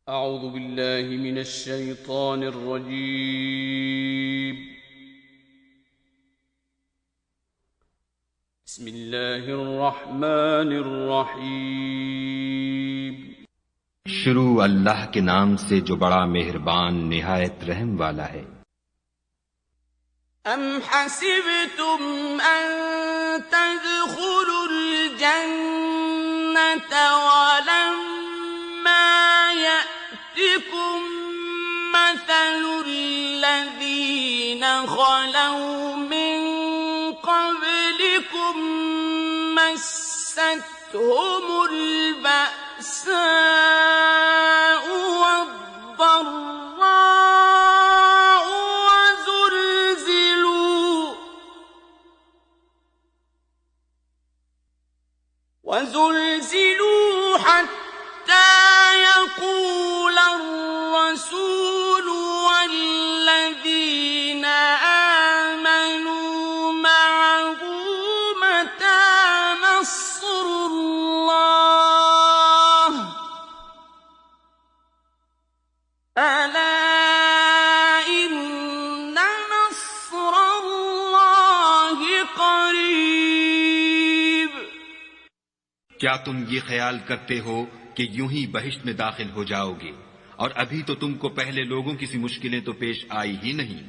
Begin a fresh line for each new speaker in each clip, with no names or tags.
أعوذ بالله من الشيطان الرجيم. بسم الله الرحمن الرحيم.
शुरू अल्लाह के नाम से जो बड़ा मेहरबान निहायत रहम वाला है।
أم حسبتم أن تدخلوا الجنة ولما يأتكم مثل الذين خلوا من قبلكم مستهم البأساء والضراء وزلزلوا حتى يقول الرسول والذين آمنوا معه متى نصر الله ألا إن نصر الله قريب।
क्या तुम ये ख्याल करते हो कि यूं ही बहिश्त में दाखिल हो जाओगे और अभी तो तुमको पहले लोगों की सी मुश्किलें तो पेश आई ही नहीं।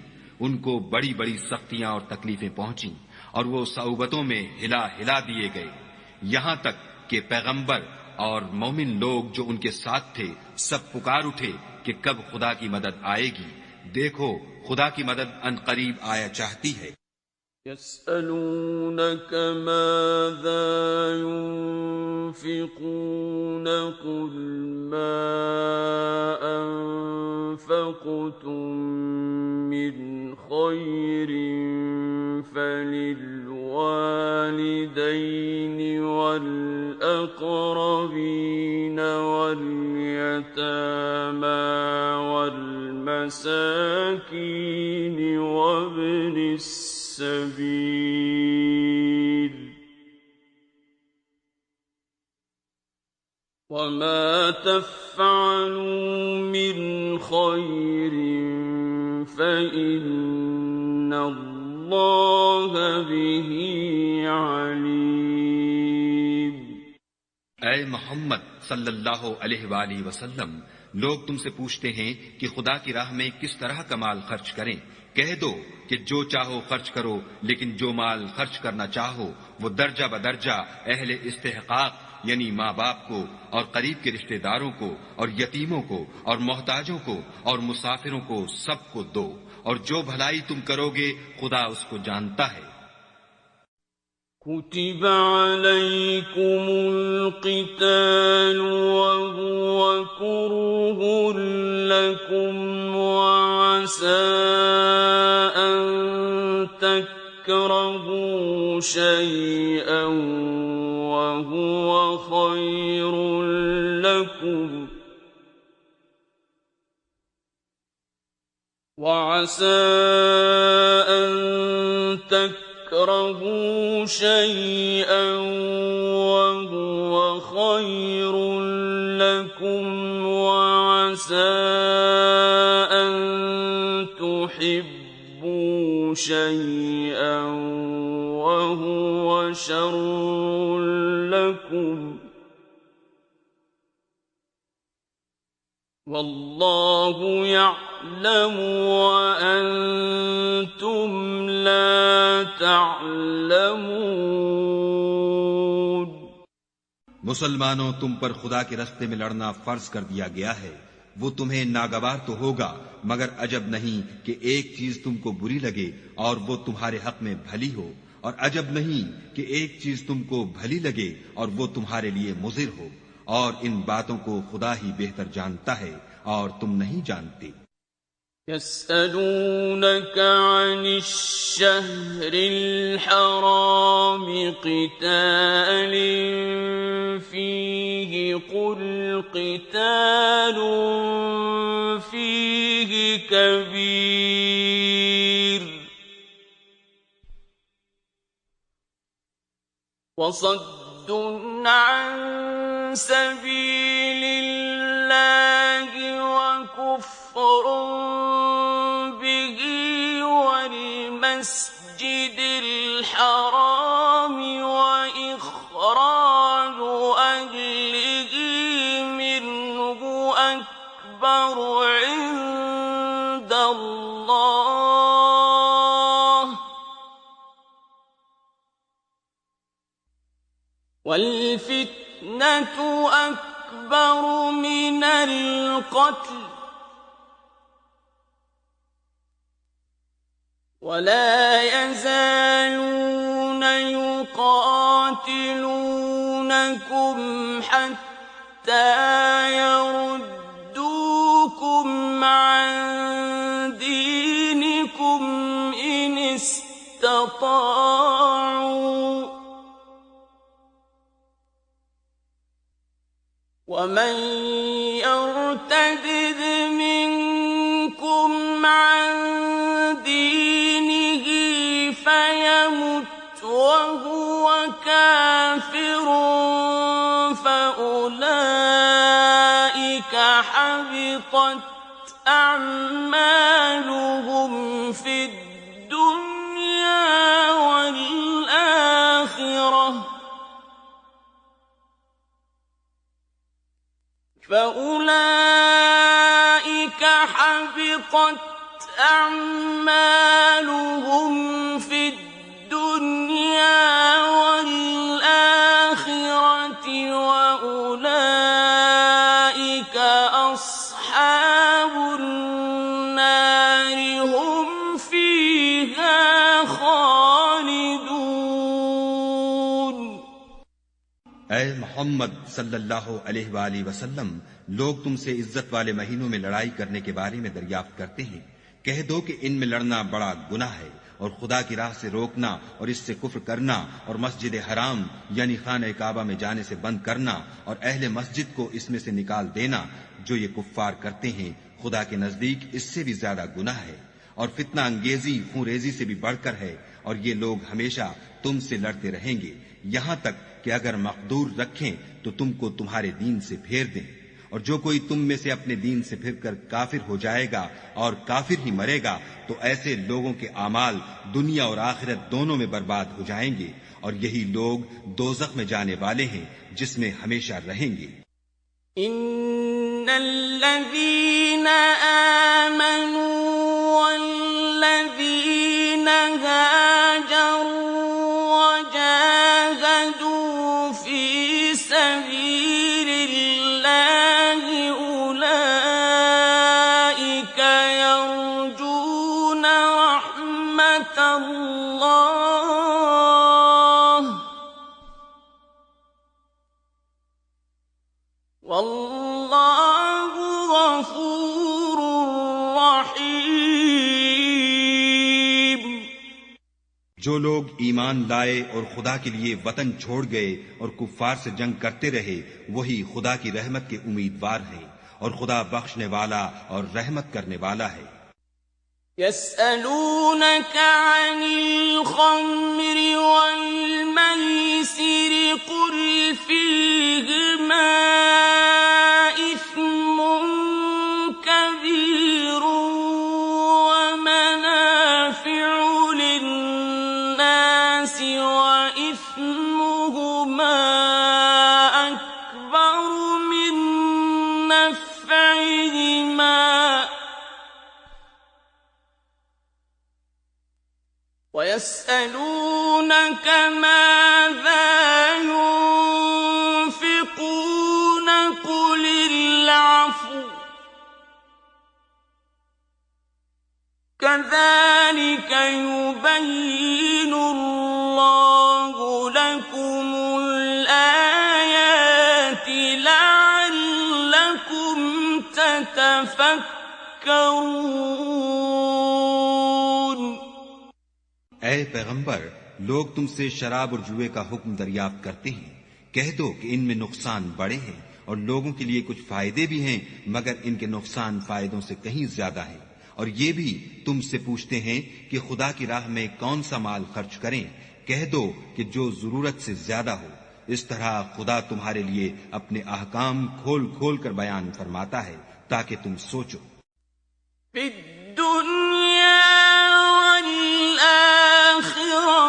उनको बड़ी बड़ी सख्तियां और तकलीफें पहुंची और वो सऊबतों में हिला हिला दिए गए, यहां तक कि पैगंबर और मोमिन लोग जो उनके साथ थे सब पुकार उठे कि कब खुदा की मदद आएगी। देखो, खुदा की मदद अनकरीब आया चाहती है।
يسألونك ماذا ينفقون قل ما أنفقتم من خير فللوالدين والأقربين واليتامى والمساكين وابن السبيل وما تفعلوا من خير فإن الله به عليم।
ऐ मोहम्मद सल्लल्लाहु अलैहि वसल्लम, लोग तुमसे पूछते हैं कि खुदा की राह में किस तरह का माल खर्च करें। कह दो कि जो चाहो खर्च करो, लेकिन जो माल खर्च करना चाहो वो दर्जा बदर्जा अहले इस्तेहकाक यानी माँ बाप को और करीब के रिश्तेदारों को और यतीमों को और मोहताजों को और मुसाफिरों को सबको दो, और जो भलाई तुम करोगे खुदा उसको जानता है।
كتب عليكم القتال وهو كره لكم وعسى أن تكرهوا شيئا وهو خير لكم وعسى أن تكرهوا شيئا وهو خير لكم وعسى أن تحبوا شيئا وهو شر لكم والله يعلم وأنتم لا تعلمون।
मुसलमानों, तुम पर खुदा के रास्ते में लड़ना फर्ज कर दिया गया है। वो तुम्हें नागवार तो होगा, मगर अजब नहीं कि एक चीज तुमको बुरी लगे और वो तुम्हारे हक में भली हो, और अजब नहीं कि एक चीज तुमको भली लगे और वो तुम्हारे लिए मुज़िर हो। और इन बातों को खुदा ही बेहतर जानता है और तुम नहीं जानते।
يسألونك عن الشهر الحرام قتال فيه قل قتال فيه كبير وصد عن سبيل الله كفر به والمسجد الحرام وإخراج أهله منه أكبر عند الله والفتنة أكبر من القتل ولا يزالون يقاتلونكم حتى يردوكم عن دينكم إن استطاعوا ومن يرتد منكم عن دينه فيمت وهو كافر فأولئك حبطت أعمالهم في الدنيا والآخرة فأولئك حبطت أعمالهم في الدنيا والآخرة وأولئك أصحاب النار هم فيها خالدون
ऐ मोहम्मद सल्लल्लाहु अलैहि वसल्लम, लोग तुमसे इज्जत वाले महीनों में लड़ाई करने के बारे में दरियाफ्त करते हैं। कह दो कि इनमें लड़ना बड़ा गुनाह है और खुदा की राह से रोकना और इससे कुफ्र करना और मस्जिद हराम यानी खाने काबा में जाने से बंद करना और अहले मस्जिद को इसमें से निकाल देना, जो ये कुफ्फार करते हैं, खुदा के नजदीक इससे भी ज्यादा गुनाह है और फितना अंगेजी खूंरेजी से भी बढ़कर है। और ये लोग हमेशा तुमसे लड़ते रहेंगे यहाँ तक कि अगर मकदूर रखें तो तुमको तुम्हारे दीन से फेर दें। और जो कोई तुम में से अपने दीन से फिरकर काफिर हो जाएगा और काफिर ही मरेगा तो ऐसे लोगों के आमाल दुनिया और आखिरत दोनों में बर्बाद हो जाएंगे और यही लोग दोज़ख में जाने वाले हैं जिसमें हमेशा रहेंगे।
इन्नल्लज़ीन आमनू वल्लज़ीन हाजरू वजाहदू फी सबीलिल्लाहि उलाइक यरजून रहमतल्लाह वल्लाहु गफूरुर रहीम।
जो लोग ईमान लाए और खुदा के लिए वतन छोड़ गए और कुफ्फार से जंग करते रहे, वही खुदा की रहमत के उम्मीदवार हैं और खुदा बख्शने वाला और रहमत करने वाला है।
يسألونك عن الخمر والميسر قل فيهما إثم كبير ومنافع للناس وإثمهما أكبر من نفعهما ويسألونك ماذا ينفقون قل العفو كذلك يبين الله لكم الآيات لعلكم تتفكرون।
ऐ पैगंबर, लोग तुमसे शराब और जुए का हुक्म दरियाफ्त करते हैं। कह दो कि इनमें नुकसान बड़े हैं और लोगों के लिए कुछ फायदे भी हैं, मगर इनके नुकसान फायदों से कहीं ज्यादा है। और ये भी तुमसे पूछते हैं कि खुदा की राह में कौन सा माल खर्च करें। कह दो कि जो जरूरत से ज्यादा हो। इस तरह खुदा तुम्हारे लिए अपने अहकाम खोल खोल कर बयान फरमाता है ताकि तुम सोचो।
في الدنيا والآخرة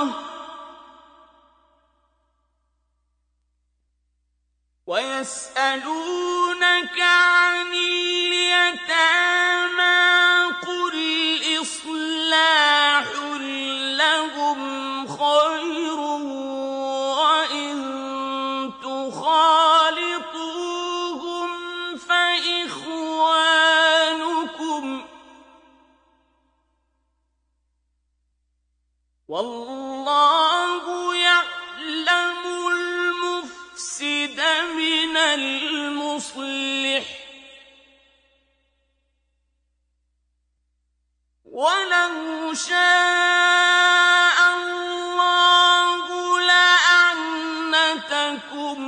ويسألونك عن اليتامى قل إصلاح لهم خير وإن تخالطوهم فإخوانكم والله يعلم المفسد من المصلح ولو شاء الله لأعنتكم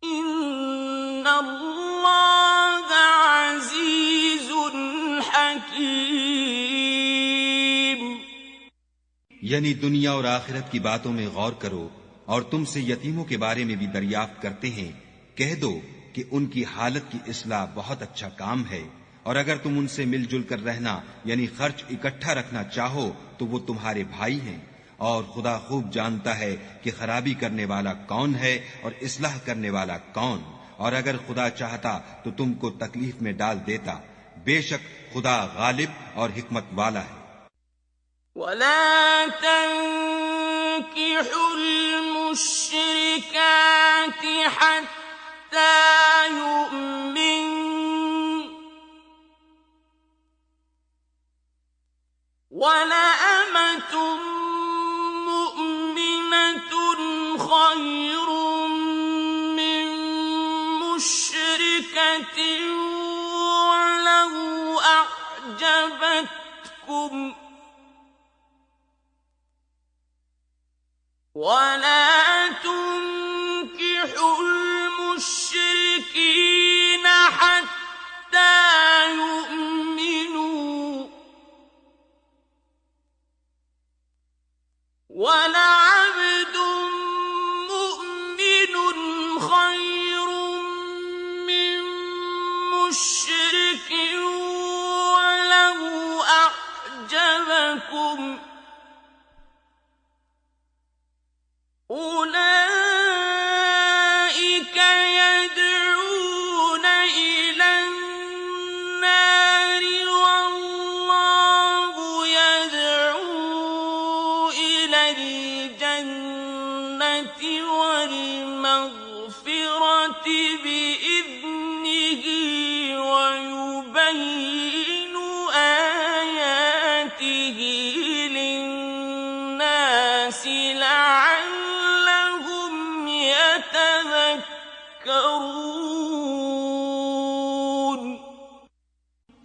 إن الله عزيز حكيم।
यानी दुनिया और आखिरत की बातों में गौर करो और तुमसे यतीमों के बारे में भी दरियाफ्त करते हैं। कह दो कि उनकी हालत की इस्लाह बहुत अच्छा काम है और अगर तुम उनसे मिलजुल कर रहना यानी खर्च इकट्ठा रखना चाहो तो वो तुम्हारे भाई हैं और खुदा खूब जानता है कि खराबी करने वाला कौन है और इस्लाह करने वाला कौन। और अगर खुदा चाहता तो तुमको तकलीफ में डाल देता। बेशक खुदा गालिब और हिकमत वाला है।
ولا تنكحوا المشركات حتى يؤمن ولأمة مؤمنة خير من مشركة ولو أعجبتكم ولا تنكحوا المشركين حتى يؤمنوا ولعبد مؤمن خير من مشرك ولو أعجبكم أولئك يدعون إلى النار والله يدعو إلى الجنة والمغفرة بإذنه ويبين آياته للناس لعلهم يتذكرون।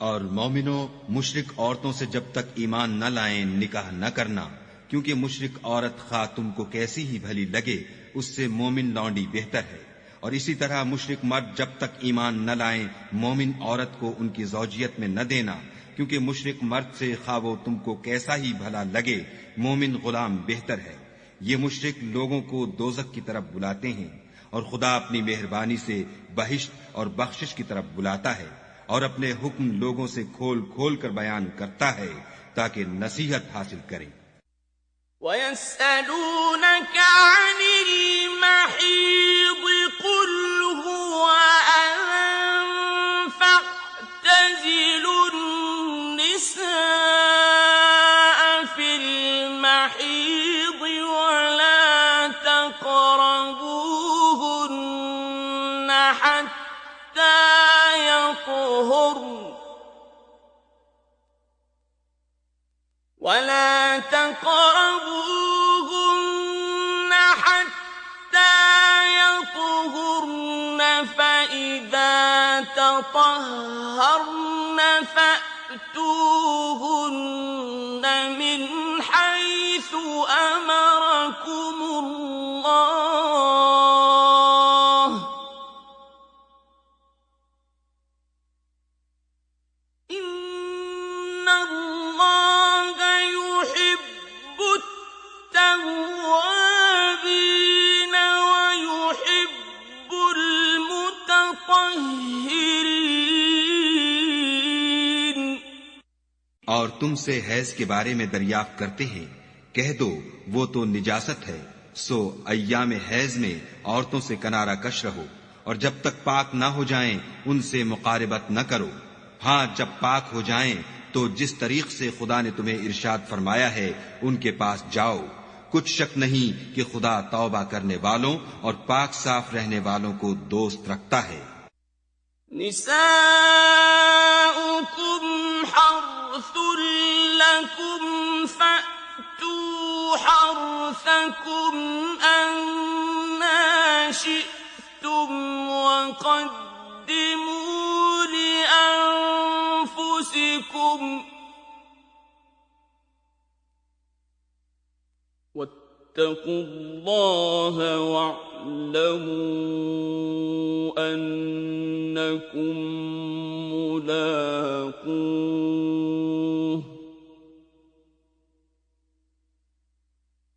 और मोमिनो मुशरिक औरतों से जब तक ईमान न लाएं निकाह न करना, क्योंकि मुशरिक औरत खा तुमको कैसी ही भली लगे उससे मोमिन लौंडी बेहतर है। और इसी तरह मुशरिक मर्द जब तक ईमान न लाएं मोमिन औरत को उनकी ज़ौजियत में न देना, क्योंकि मुशरिक मर्द से खा वो तुमको कैसा ही भला लगे मोमिन गुलाम बेहतर है। ये मुशरिक लोगों को दोज़ख की तरफ बुलाते हैं और खुदा अपनी मेहरबानी से बहिश्त और बख्शिश की तरफ बुलाता है और अपने हुक्म लोगों से खोल खोल कर बयान करता है ताकि नसीहत हासिल करें।
ويسألونك عن المحيض قل هو أذى فاعتزلوا النساء في المحيض ولا تقربوهن حتى يطهرن فإذا تطهرن فأتوهن من حيث أمركم الله إن الله يحب التوابين ويحب المتطهرين मुत्तहिरीन।
और तुमसे हैज के बारे में दरियाफ्त करते हैं, कह दो वो तो निजासत है, सो अय्याम हैज में औरतों से किनारा कश रहो, और जब तक पाक ना हो जाएं उनसे मुकारबत न करो। हाँ, जब पाक हो जाएं तो जिस तरीक से खुदा ने तुम्हें इरशाद फरमाया है उनके पास जाओ। कुछ शक नहीं कि खुदा तौबा करने वालों और पाक साफ रहने वालों को दोस्त रखता है।
निसाउकुम हर्सुल लकुम फअतू हर्सकुम अन्ना शि'तुम वक़द्दिमू लिअन्फुसिकुम वत्तक़ुल्लाह वअ'लमू अन्नकुम मुलाक़ूह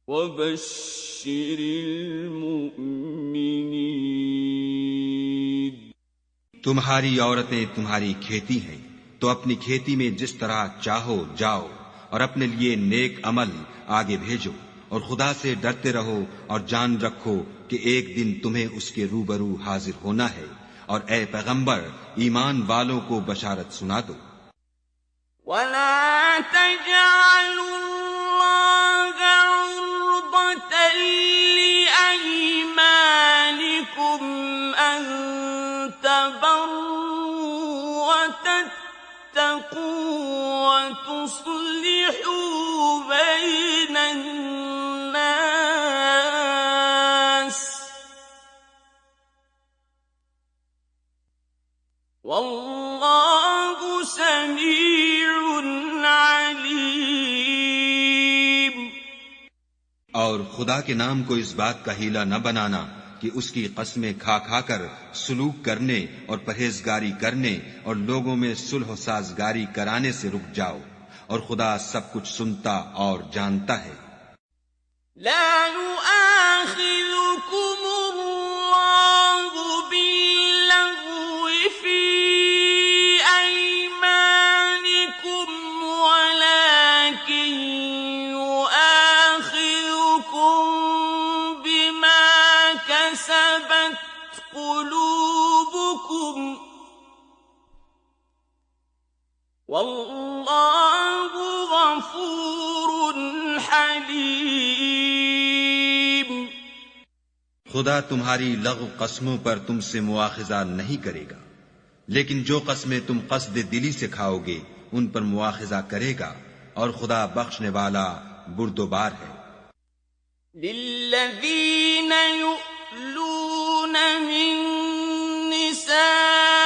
वबश्शिरिल मुमिनीन।
तुम्हारी औरतें तुम्हारी खेती हैं, तो अपनी खेती में जिस तरह चाहो जाओ और अपने लिए नेक अमल आगे भेजो, और खुदा से डरते रहो और जान रखो कि एक दिन तुम्हें उसके रूबरू हाजिर होना है। और ए पैगंबर, ईमान वालों को बशारत सुना दो।
वला तजअलुल्लाह उर्बतन लिअयमानिकुम अन तबर्रू व तत्तकू व तुस्लिहू बैनन नास वल्लाहु समीउन अलीम।
और खुदा के नाम को इस बात का हीला न बनाना कि उसकी कस्में खा खाकर सुलूक करने और परहेजगारी करने और लोगों में सुलह साजगारी कराने से रुक जाओ, और खुदा सब कुछ सुनता और जानता है।
ला युआखिजुकुमुल्लाहु बिल्लग़्वी फी अयमानिकुम वलाकिन युआखिजुकुम बिमा कसबत कुलूबुकुम वल्लाहु गफूरुन हलीम।
खुदा तुम्हारी लग़्व कस्मों पर तुमसे मुआखिजा नहीं करेगा, लेकिन जो कस्में तुम कस्द दिली से खाओगे उन पर मुआखिजा करेगा, और खुदा बख्शने वाला बुर्दोबार है।
लिल्लज़ीन यु'लून मिन निसाइहिम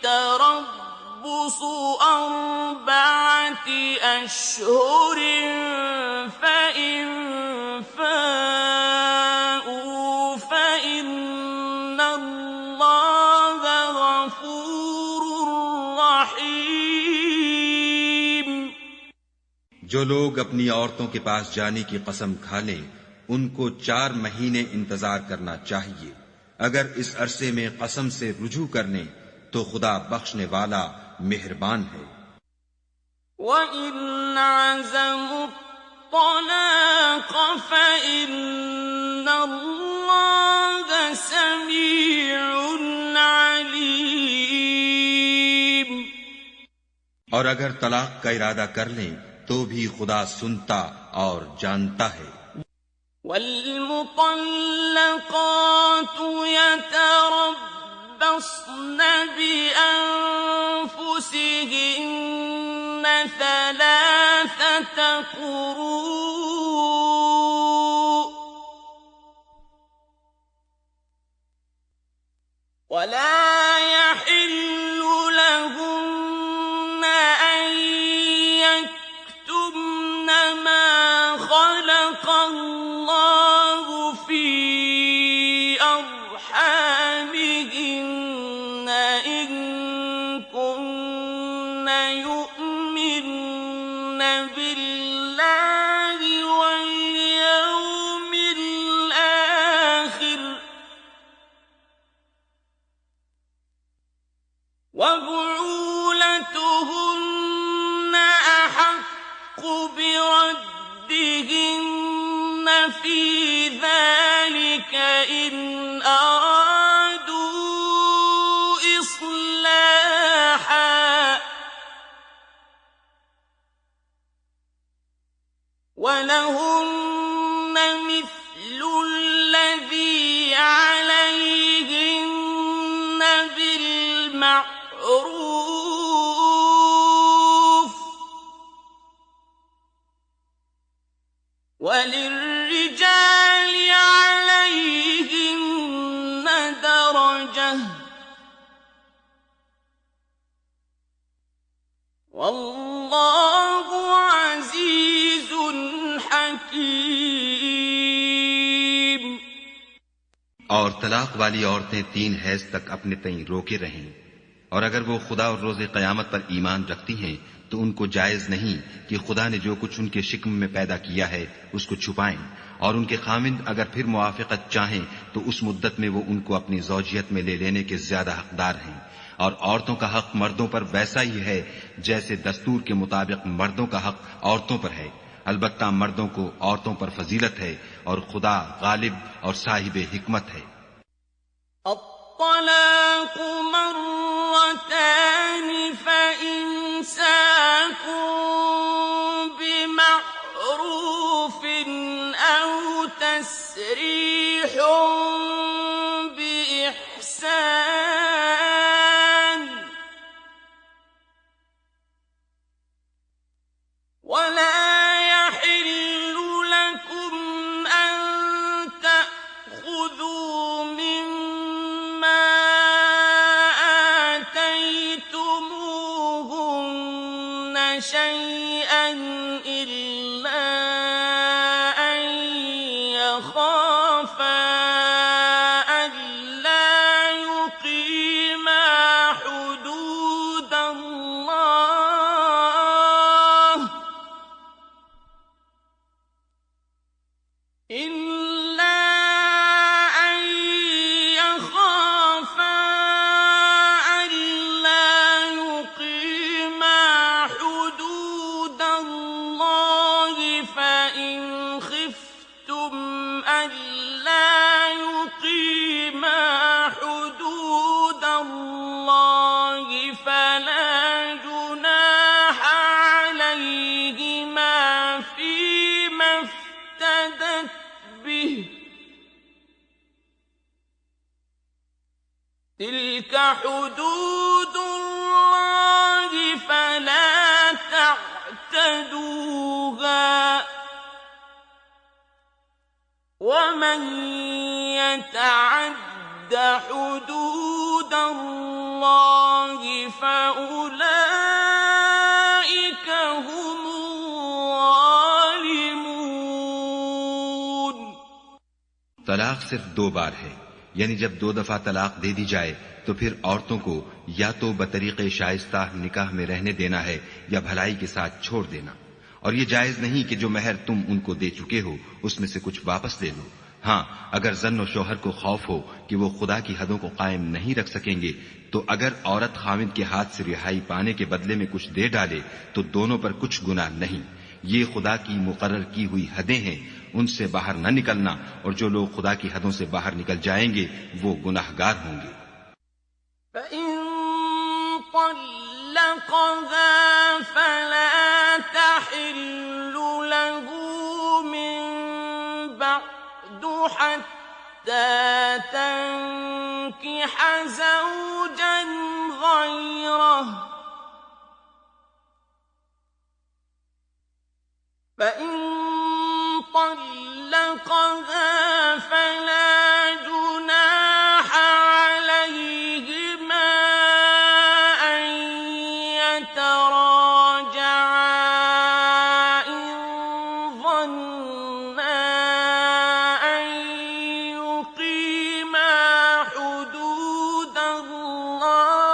तरब्बुसु अर्बअति अश्हुरिन फ़इन फ़ाऊ फ़इन्नल्लाह गफूरुर रहीम।
जो लोग अपनी औरतों के पास जाने की कसम खा लें उनको 4 महीने इंतजार करना चाहिए। अगर इस अरसे में कसम से रुजू करने तो खुदा बख्शने वाला मेहरबान है।
वइन अज़मु त्तलाक़ फ़इन्नल्लाह समीउन अलीम।
और अगर तलाक का इरादा कर लें तो भी खुदा सुनता और जानता है।
वल्मुतल्लक़ातु यतरब्बस्न बिअन्फुसिहिन्न थलाथत क़ुरूء वला यहिल्लु लहुन्न अन यक्तुमन मा ख़लक़ल्लाहु फ़ी अर्हामिहिन्न इन कुन्न यु'मिन्न बिल्लाहि वल यौमिल आखिर وبعولتهن أحق بردهن في ذلك إن أرادوا إصلاحا ولهن مثل الذي عليهن بالمعروف وللرجال عليهن درجة والله عزيز حكيم.
और तलाक वाली औरतें 3 हैज तक अपने तईं रोके रहें, और अगर वो खुदा और रोज़े क़यामत पर ईमान रखती हैं तो उनको जायज नहीं कि खुदा ने जो कुछ उनके शिक्म में पैदा किया है उसको छुपाएं, और उनके खामिंद अगर फिर मुआफ़क़त चाहें तो उस मुद्दत में वो उनको अपनी ज़ौजियत में ले लेने के ज्यादा हकदार हैं। और औरतों का हक मर्दों पर वैसा ही है जैसे दस्तूर के मुताबिक मर्दों का हक औरतों पर है, अलबत्ता मर्दों को औरतों पर फजीलत है और खुदा गालिब और साहिब हिकमत है।
الطلاق مرتان فإمساكم بمعروف أو تسريح بإحسان ولا يحل لكم أن تأخذوا مما آتيتموهن شيئا إلا أن يخافا ألا يقيما حدود الله إلا أن يخافا ألا يقيما حدود الله فإن خفتم ألا يقيما حدود الله فلا جناح عليهما فيما افتدت به تلك حدود الله فلا تعتدوها ومن يتعد حدود الله فأولئك هم الظالمون.
तलाक सिर्फ 2 बार है, यानी जब 2 दफा तलाक दे दी जाए तो फिर औरतों को या तो बतरीक़े शाइस्ता निकाह में रहने देना है या भलाई के साथ छोड़ देना, और ये जायज नहीं कि जो महर तुम उनको दे चुके हो उसमें से कुछ वापस ले लो। हाँ, अगर जन्न शोहर को खौफ हो कि वो खुदा की हदों को कायम नहीं रख सकेंगे तो अगर औरत खामिद के हाथ से रिहाई पाने के बदले में कुछ दे डाले तो दोनों पर कुछ गुनाह नहीं। ये खुदा की मुकर्रर की हुई हदें हैं, उनसे बाहर न निकलना, और जो लोग खुदा की हदों से बाहर निकल जाएंगे वो गुनाहगार होंगे।
طلقها فلا تحل له من بعد حتى تنكح زوجا غيره فإن طلقها فلا جناح عليهما أن يتراجعا إن ظنا أن يقيما حدود الله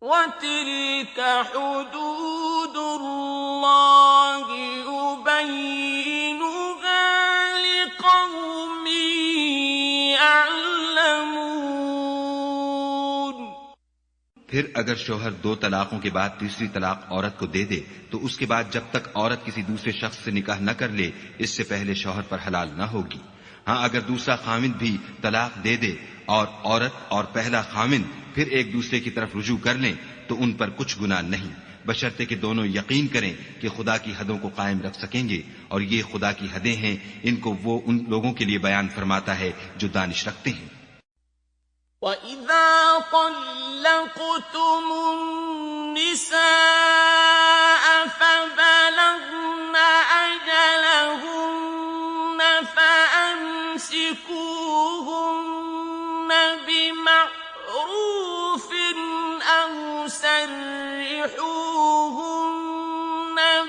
وتلك حدود الله يبينها لقوم
फिर अगर शौहर 2 तलाकों के बाद तीसरी तलाक औरत को दे दे तो उसके बाद जब तक औरत किसी दूसरे शख्स से निकाह न कर ले, इससे पहले शौहर पर हलाल न होगी। हाँ, अगर दूसरा खामिंद भी तलाक दे दे और औरत और पहला खामिंद फिर एक दूसरे की तरफ रुजू कर लें तो उन पर कुछ गुनाह नहीं, बशर्ते कि दोनों यकीन करें कि खुदा की हदों को कायम रख सकेंगे, और ये खुदा की हदें हैं, इनको वो उन लोगों के लिए बयान फरमाता है जो दानिश रखते हैं।
وَإِذَا طَلَّقْتُمُ النِّسَاءَ فَبَلَغْنَ أَجَلَهُنَّ فَأَمْسِكُوهُنَّ بِمَعْرُوفٍ أَوْ سَرِّحُوهُنَّ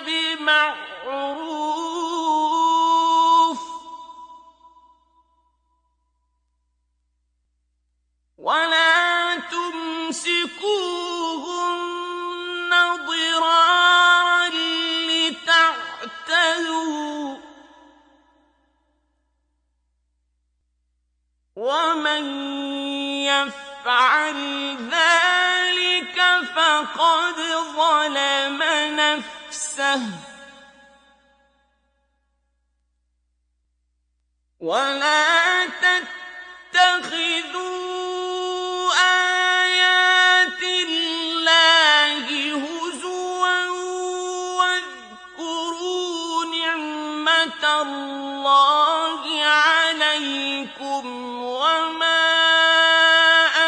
بِمَعْرُوفٍ وَلَا تُمْسِكُوهُنَّ ضِرَارًا لِتَعْتَدُوا ۚ وَمَن يَفْعَلْ ذَلِكَ فَقَدْ ظَلَمَ نَفْسَهُ ۚ وَلَا تَتَّخِذُوا آيَاتِ اللَّهِ هُزُوًا وَاذْكُرُوا نِعْمَةَ اللَّهِ عَلَيْكُمْ وَمَا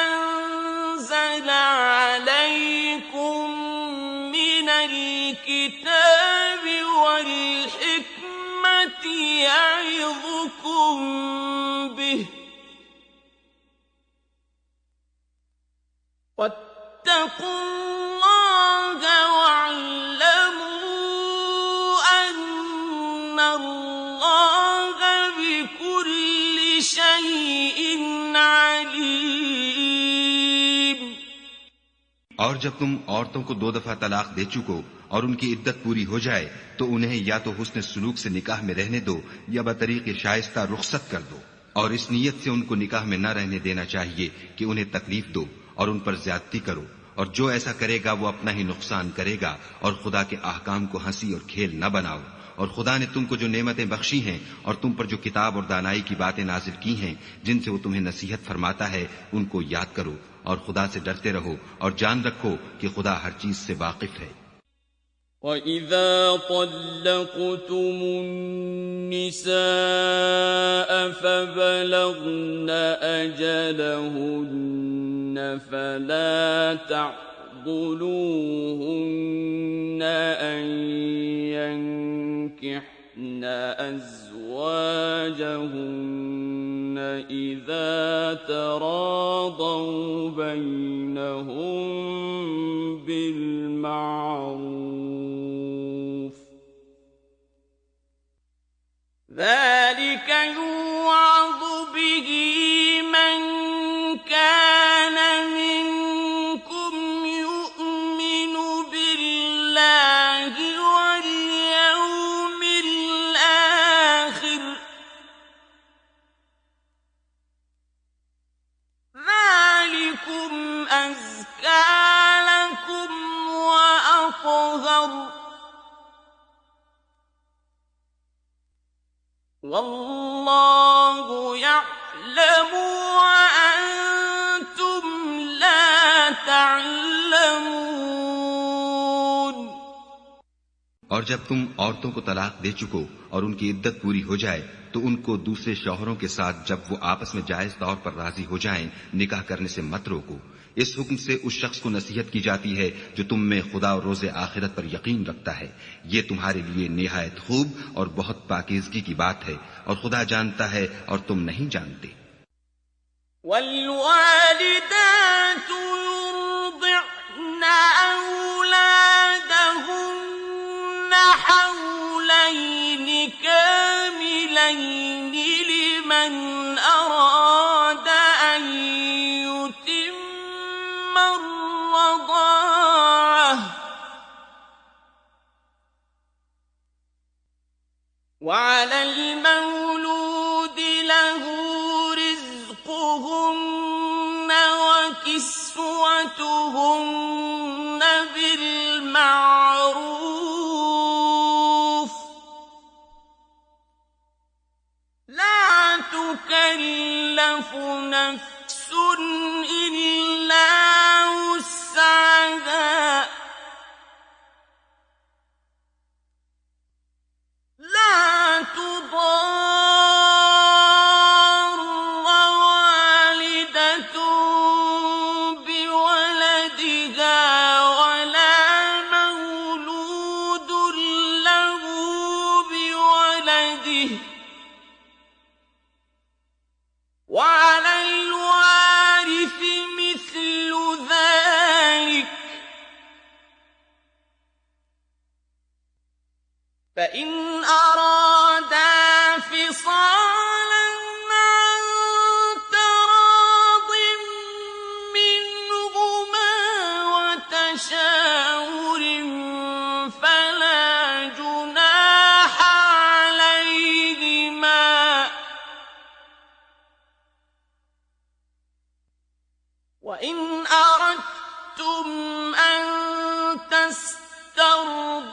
أَنزَلَ عَلَيْكُم مِّنَ الْكِتَابِ وَالْحِكْمَةِ يَعِظُكُم بِهِ ۚ وَاتَّقُوا اللَّهَ وَاعْلَمُوا أَنَّ اللَّهَ بِكُلِّ شَيْءٍ عَلِيمٌ।
और जब तुम औरतों को 2 दफा तलाक दे चुको और उनकी इद्दत पूरी हो जाए तो उन्हें या तो हुस्न सुलूक से निकाह में रहने दो या बतरीक़े शाइस्ता रुखसत कर दो, और इस नीयत से उनको निकाह में न रहने देना चाहिए कि उन्हें तकलीफ दो और उन पर ज्यादती करो, और जो ऐसा करेगा वो अपना ही नुकसान करेगा, और खुदा के अहकाम को हंसी और खेल न बनाओ। और खुदा ने तुमको जो नेमतें बख्शी हैं और तुम पर जो किताब और दानाई की बातें नाजिल की हैं जिनसे वो तुम्हें नसीहत फरमाता है, उनको याद करो और खुदा से डरते रहो और जान रखो कि खुदा हर चीज से वाकिफ है।
وَإِذَا طَلَّقْتُمُ النِّسَاءَ فَبَلَغْنَ أَجَلَهُنَّ فَلَا تَعْضُلُوهُنَّ أَن يَنكِحْنَ أَزْوَاجَهُنَّ إِذَا تَرَاضَوْا بَيْنَهُم بِالْمَعْرُوفِ ۗ ذَلِكَ يُوعَظُ بِهِ مَن كَانَ مِنكُمْ يُؤْمِنُ بِاللَّهِ وَالْيَوْمِ الْآخِرِ ۗ ذَلِكُمْ أَزْكَىٰ لَكُمْ وَأَطْهَرُ ۗ وَاللَّهُ يَعْلَمُ وَأَنتُمْ لَا تَعْلَمُونَ۔
और जब तुम औरतों को तलाक दे चुको और उनकी इद्दत पूरी हो जाए तो उनको दूसरे शौहरों के साथ जब वो आपस में जायज तौर पर राजी हो जाएं, निकाह करने से मत रोको। इस हुक्म से उस शख्स को नसीहत की जाती है जो तुम में खुदा और रोज़े आखिरत पर यकीन रखता है। ये तुम्हारे लिए निहायत खूब और बहुत पाकीज़गी की बात है, और खुदा जानता है और तुम नहीं जानते।
وَالْوَالِدَاتُ يُرْضِعْنَ أَوْلَادَهُنَّ حَوْلَيْنِ كَامِلَيْنِ لِمَنْ أَرَادَ أَن يُتِمَّ الرَّضَاعَةَ ۚ وَعَلَى الْمَوْلُودِ لَهُ رِزْقُهُنَّ وَكِسْوَتُهُنَّ وعاشروهن بالمعروف لا تكلف نفس إلا وسعها لا تضار والدة بولدها ولا مولود له بولده وعلى الوارث مثل ذلك فإن أرادا فصالا عن تراض منهما وتشاور فلا جناح عليهما وإن أردتم أن تسترضعوا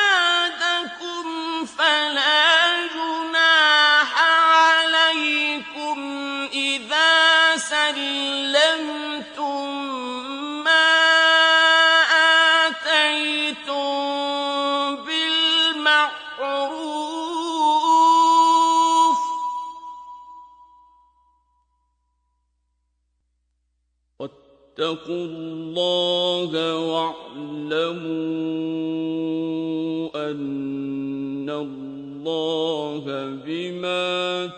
أولادكم فلا جناح عليكم إذا سلمتم ما آتيتم بالمعروف واتقوا الله واعلموا أن الله بما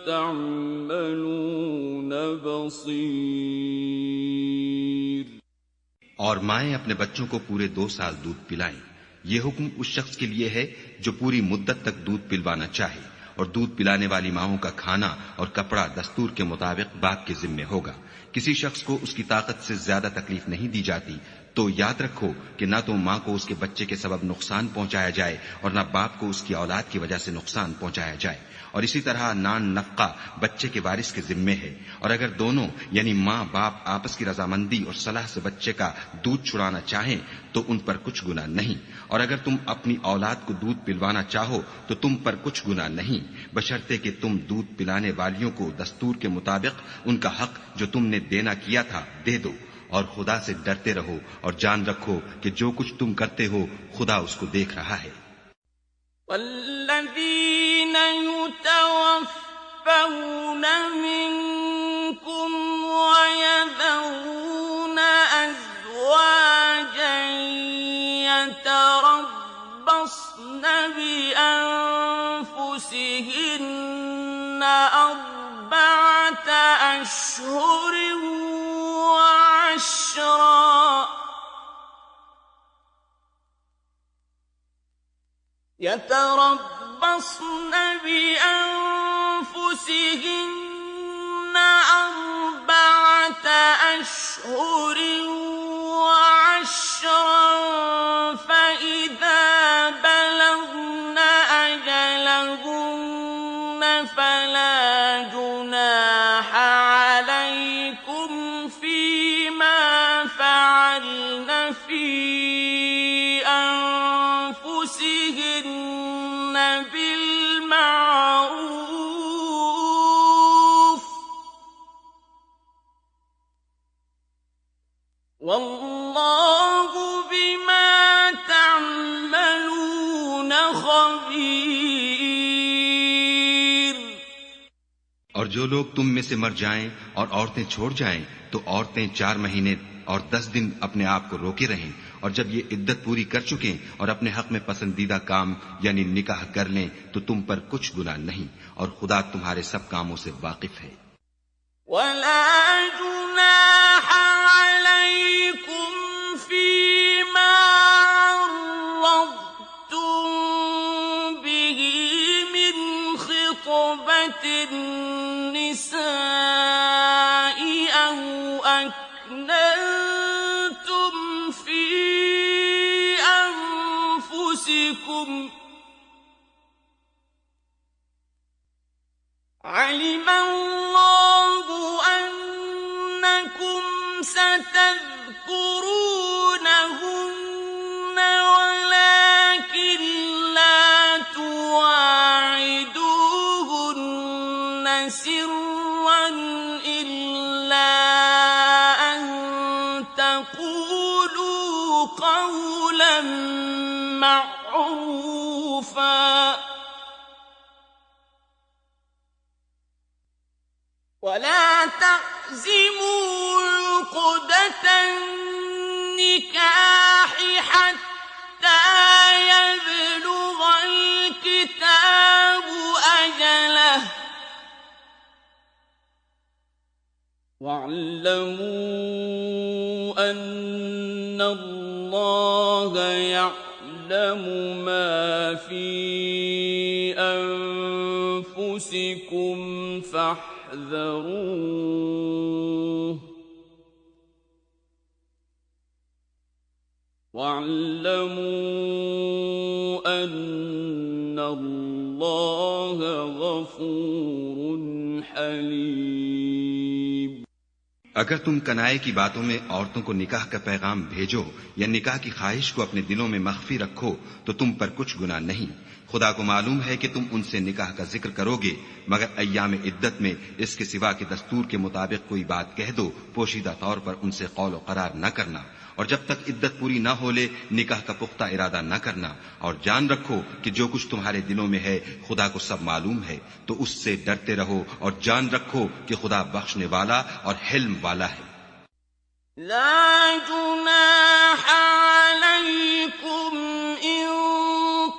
تعملون بصير
और माएं अपने बच्चों को पूरे 2 साल दूध पिलाएं। ये हुक्म उस शख्स के लिए है जो पूरी मुद्दत तक दूध पिलवाना चाहे, और दूध पिलाने वाली माओं का खाना और कपड़ा दस्तूर के मुताबिक बाप के जिम्मे होगा। किसी शख्स को उसकी ताकत से ज्यादा तकलीफ नहीं दी जाती, तो याद रखो कि ना तो माँ को उसके बच्चे के सबब नुकसान पहुंचाया जाए और ना बाप को उसकी औलाद की वजह से नुकसान पहुंचाया जाए। और इसी तरह नान नफका बच्चे के वारिस के जिम्मे है, और अगर दोनों यानी माँ बाप आपस की रजामंदी और सलाह से बच्चे का दूध छुड़ाना चाहें तो उन पर कुछ गुनाह नहीं, और अगर तुम अपनी औलाद को दूध पिलवाना चाहो तो तुम पर कुछ गुनाह नहीं, बशर्ते कि तुम दूध पिलाने वालियों को दस्तूर के मुताबिक उनका हक जो तुमने देना किया था दे दो। और खुदा से डरते रहो और जान रखो कि जो कुछ तुम करते हो खुदा उसको देख रहा है।
والذين يتوفون منكم ويذرون أزواجا يتربصن بأنفسهن 4 أشهر وعشرا يتربصن بأنفسهن 4 أشهر وعشرا فإذا بلغن أجلهن فلا جناح عليكم فيما فعلن في أنفسهن بالمعروف والله بما تعملون خبير।
और जो लोग तुम में से मर जाएं और औरतें छोड़ जाएं तो औरतें 4 महीने और 10 दिन अपने आप को रोके रहें, और जब ये इद्दत पूरी कर चुकें और अपने हक में पसंदीदा काम यानी निकाह कर लें तो तुम पर कुछ गुनाह नहीं, और खुदा तुम्हारे सब कामों से वाकिफ है।
ولا جناح عليكم فيما عرضتم به من خطبة النساء أو أكننتم في أنفسكم علم الله أنكم عُرْفًا وَلَا تَعْزِمُوا عُقْدَةَ النِّكَاحِ حَتَّىٰ يَبْلُغَ الْكِتَابُ أَجَلَهُ ۚ وَاعْلَمُوا أَنَّ اللَّهَ يَعْلَمُ مَا فِي أَنفُسِكُمْ فاحذروه، واعلموا أن الله غفور حليم.
अगर तुम कनाए की बातों में औरतों को निकाह का पैगाम भेजो या निकाह की ख्वाहिश को अपने दिलों में मख्फी रखो तो तुम पर कुछ गुनाह नहीं। खुदा को मालूम है कि तुम उनसे निकाह का जिक्र करोगे, मगर अय्याम इद्दत में इसके सिवा के दस्तूर के मुताबिक कोई बात कह दो, पोशीदा तौर पर उनसे कौल करार न करना, और जब तक इद्दत पूरी न हो ले निकाह का पुख्ता इरादा न करना। और जान रखो कि जो कुछ तुम्हारे दिलों में है खुदा को सब मालूम है, तो उससे डरते रहो और जान रखो कि खुदा बख्शने वाला और हिल्म वाला है।
لا جناح عليكم إن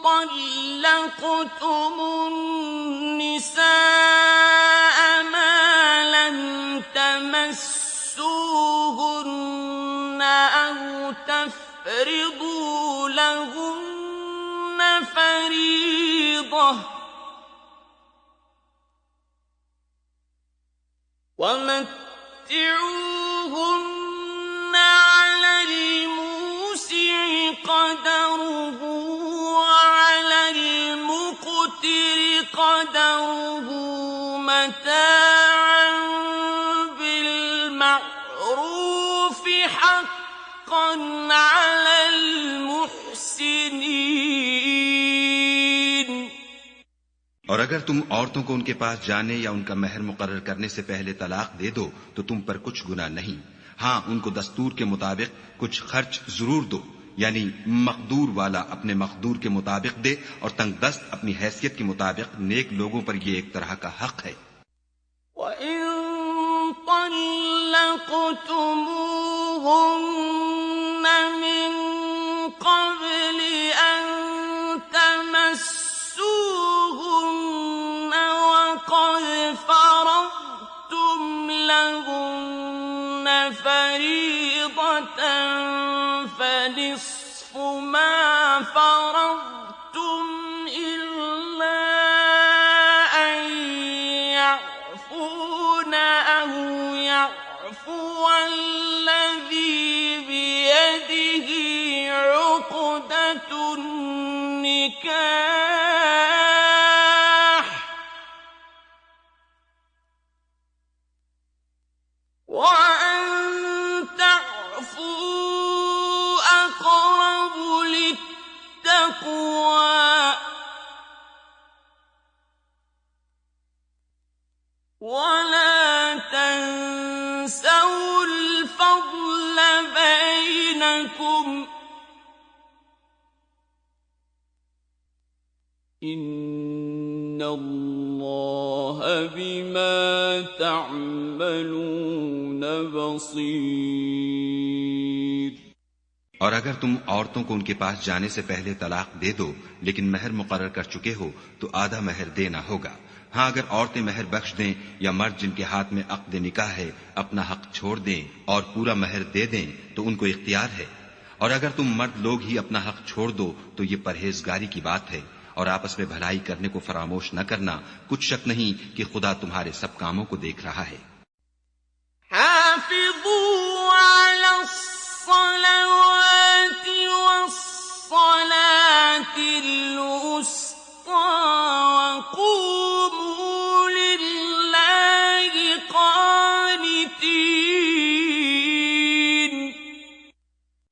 طلقتم النساء ما لم تمسوهن أو تفرضوا لهن فريضة، ومتعوهن على الموسع قدره وعلى المقتر قدره متاعا بالمعروف حقا على المحسنين.
और अगर तुम औरतों को उनके पास जाने या उनका महर मुकर्रर करने से पहले तलाक दे दो तो तुम पर कुछ गुनाह नहीं। हाँ, उनको दस्तूर के मुताबिक कुछ खर्च जरूर दो, यानी मकदूर वाला अपने मकदूर के मुताबिक दे और तंगदस्त अपनी हैसियत के मुताबिक। नेक लोगों पर यह एक तरह का हक है।
وَإِن طَلَّقْتُمُوهُنَّ مِن قَبْلِ أَن تَمَسُّوهُنَّ وَقَدْ فَرَضْتُمْ لَهُنَّ فَرِيضَةً فَنِصْفُ مَا فَرَضْتُمْ إِلَّا أَن يَعْفُونَ أَوْ يَعْفُوَ الَّذِي بِيَدِهِ عُقْدَةُ النِّكَاحِ، وَأَن تَعْفُوا أَقْرَبُ لِلتَّقْوَىٰ، وَلَا تَنسَوُا الْفَضْلَ بَيْنَكُمْ، إِنَّ اللَّهَ بِمَا تَعْمَلُونَ بَصِيرٌ.
और अगर तुम औरतों को उनके पास जाने से पहले तलाक दे दो लेकिन महर मुकर्रर कर चुके हो तो आधा महर देना होगा। हाँ, अगर औरतें महर बख्श दें या मर्द जिनके हाथ में अक़्द निकाह है अपना हक छोड़ दें और पूरा महर दे दें तो उनको इख्तियार है। और अगर तुम मर्द लोग ही अपना हक छोड़ दो तो ये परहेजगारी की बात है। और आपस में भलाई करने को फरामोश न करना, कुछ शक नहीं कि खुदा तुम्हारे सब कामों को देख रहा है।
حافظوا على الصلوات والصلاة الوسطى وقوموا لله قانتين.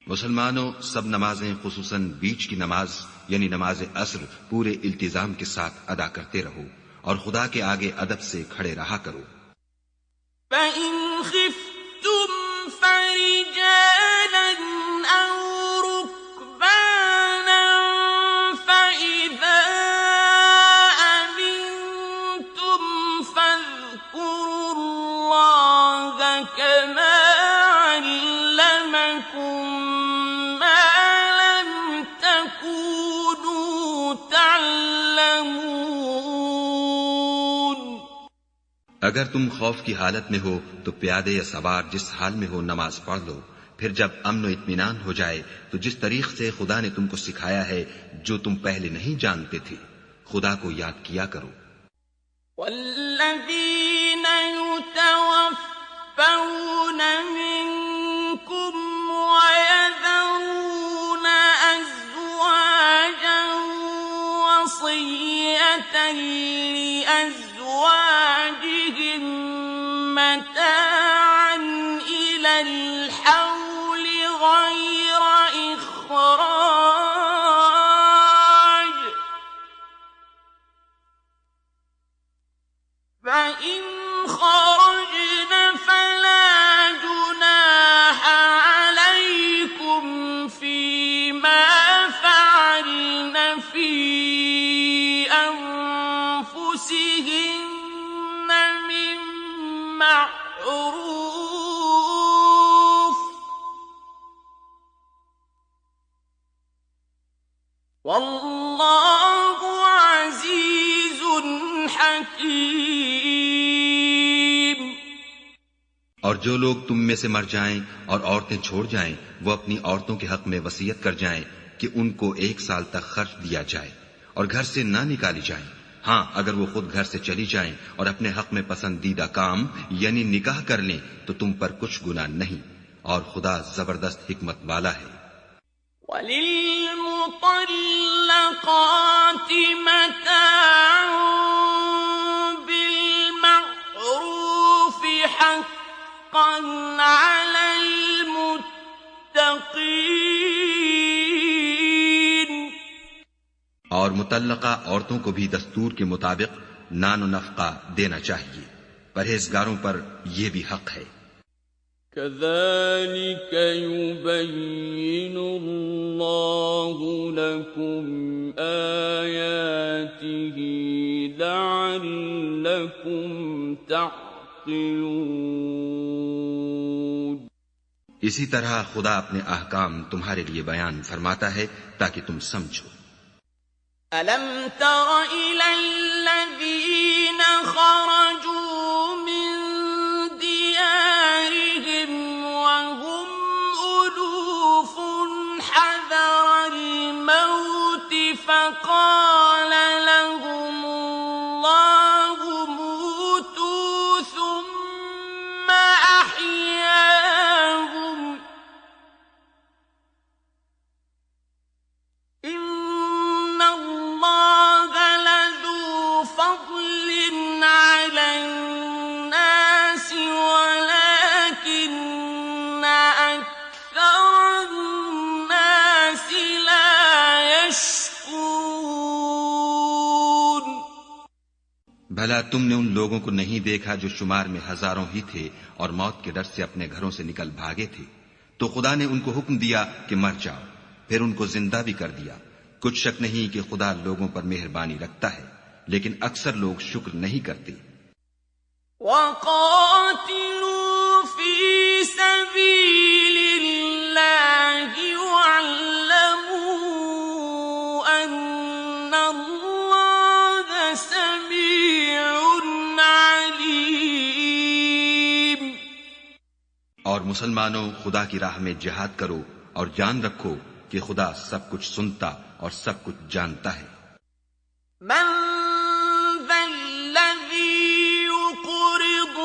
मुसलमानों, सब नमाजें खुसूसन बीच की नमाज यानी नमाज असर पूरे इल्तिजाम के साथ अदा करते रहो और खुदा के आगे अदब से खड़े रहा करो।
فَإِنْ خِفْتُمْ فَرِجَالًا أَوْ رُكْبَانًا فَإِذَا
अगर तुम खौफ की हालत में हो तो प्यादे या सवार जिस हाल में हो नमाज पढ़ लो। फिर जब अमन व इत्मीनान हो जाए तो जिस तरीक से खुदा ने तुमको सिखाया है, जो तुम पहले नहीं जानते थे, खुदा को याद किया करो।
वल्लज़ीन युतवफ़्फ़ौन मिनकुम वयज़रून अज़वाजन वसिय्यतन लिअज़वाजिहिम मताअन इलल हौल गैर इख़राज فإن خرجن فلا جناح عليكم فيما فعلن في أنفسهن من معروف والله عزيز حكيم।
और जो लोग तुम में से मर जाएं और औरतें छोड़ जाएं, वो अपनी औरतों के हक में वसीयत कर जाएं कि उनको 1 साल तक खर्च दिया जाए और घर से ना निकाली जाएं। हाँ, अगर वो खुद घर से चली जाएं और अपने हक में पसंदीदा काम यानी निकाह कर लें तो तुम पर कुछ गुनाह नहीं, और खुदा जबरदस्त हिकमत वाला है।
वलिल्मुतल्लक़ात मताअ बिलमअरूफ हक़्क़न अलल मुत्तक़ीन।
और मुतल्लका औरतों को भी दस्तूर के मुताबिक नान नफका देना चाहिए। परहेजगारों पर यह भी हक है।
कज़ालिक युबय्यिनुल्लाहु लकुम आयातिही लअल्लकुम तअक़िलून।
इसी तरह खुदा अपने अहकाम तुम्हारे लिए बयान फरमाता है ताकि तुम समझो।
अलम तर इलल्लज़ीन खरजू मिन दियारिहिम वहुम उलूफुन हज़रल मौत फक़ाल लहुमुल्लाहु मूतू सुम्म अह्याहुम इन्नल्लाह लज़ू फ़ज़लिन अलन नास वलाकिन्न अक्सरन नास ला यशकुरून।
भला तुमने उन लोगों को नहीं देखा जो शुमार में हजारों ही थे और मौत के डर से अपने घरों से निकल भागे थे, तो खुदा ने उनको हुक्म दिया कि मर जाओ, फिर उनको जिंदा भी कर दिया। कुछ शक नहीं कि खुदा लोगों पर मेहरबानी रखता है, लेकिन अक्सर लोग शुक्र नहीं करते।
वक़ातिलू फी सबीलिल्लाहि वअल्लमू अन्नल्लाह समीउन अलीम।
और मुसलमानों, खुदा की राह में जिहाद करो और जान रखो कि खुदा सब कुछ सुनता और सब कुछ जानता है।
मन ज़ल्लज़ी युक़रिदुल्लाह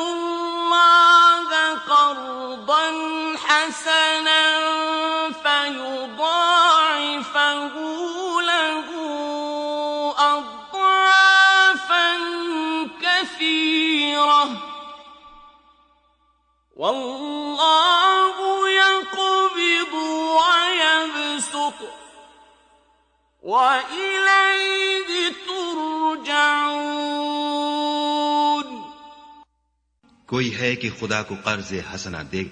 क़र्ज़न हसनन फ़युضाዒफ़हु लहू अضْعाफ़न कसीरह वल्लाहु यक़बिदु वयबसुत वइलैहि तुरजऊन।
कोई है कि खुदा को कर्ज हसना दे